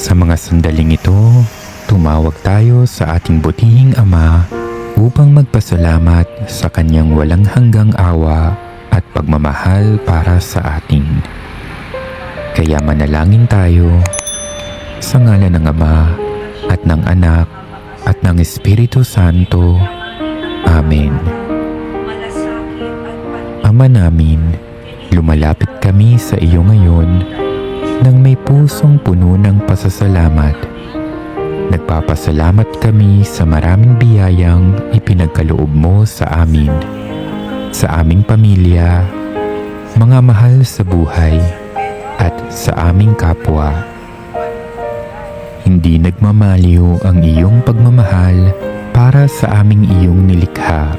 Sa mga sandaling ito, tumawag tayo sa ating butihing Ama upang magpasalamat sa kanyang walang hanggang awa at pagmamahal para sa atin. Kaya manalangin tayo sa ngalan ng Ama at ng Anak at ng Espiritu Santo. Amen. Ama namin, lumalapit kami sa iyo ngayon nang may pusong puno ng pasasalamat. Nagpapasalamat kami sa maraming biyayang ipinagkaloob mo sa amin, sa aming pamilya, mga mahal sa buhay, at sa aming kapwa. Hindi nagmamaliw ang iyong pagmamahal para sa aming iyong nilikha.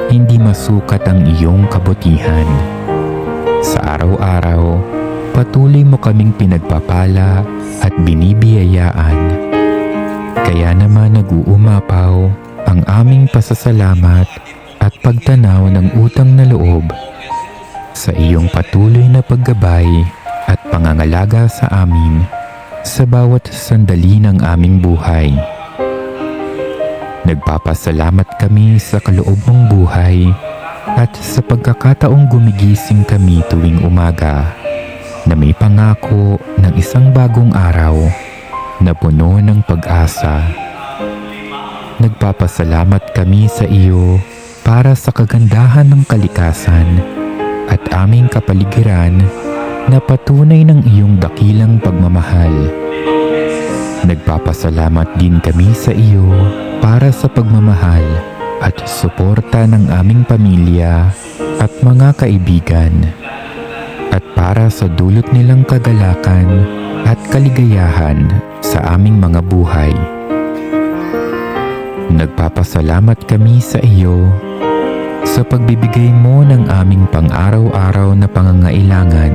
Hindi masukat ang iyong kabutihan. Sa araw-araw, patuloy mo kaming pinagpapala at binibiyayaan. Kaya naman nag-uumapaw ang aming pasasalamat at pagtanaw ng utang na loob sa iyong patuloy na paggabay at pangangalaga sa amin sa bawat sandali ng aming buhay. Nagpapasalamat kami sa kaloob mong buhay at sa pagkakataong gumigising kami tuwing umaga na may pangako ng isang bagong araw na puno ng pag-asa. Nagpapasalamat kami sa iyo para sa kagandahan ng kalikasan at aming kapaligiran na patunay ng iyong dakilang pagmamahal. Nagpapasalamat din kami sa iyo para sa pagmamahal at suporta ng aming pamilya at mga kaibigan, at para sa dulot nilang kagalakan at kaligayahan sa aming mga buhay. Nagpapasalamat kami sa iyo sa pagbibigay mo ng aming pang-araw-araw na pangangailangan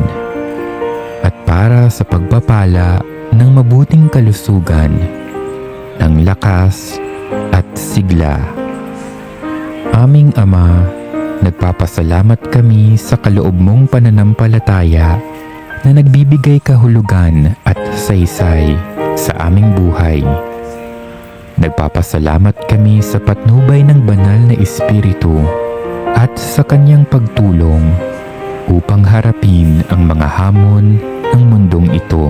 at para sa pagpapala ng mabuting kalusugan, ng lakas at sigla. Aming Ama, nagpapasalamat kami sa kaloob mong pananampalataya na nagbibigay kahulugan at saysay sa aming buhay. Nagpapasalamat kami sa patnubay ng banal na Espiritu at sa kanyang pagtulong upang harapin ang mga hamon ng mundong ito.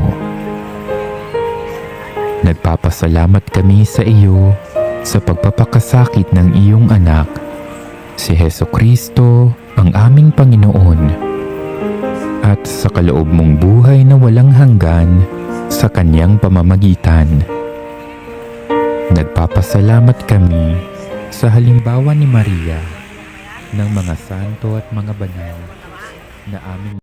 Nagpapasalamat kami sa iyo sa pagpapakasakit ng iyong anak, si Hesukristo, ang aming Panginoon, at sa kaloob mong buhay na walang hanggan sa kanyang pamamagitan. Nagpapasalamat kami sa halimbawa ni Maria ng mga santo at mga banal na aming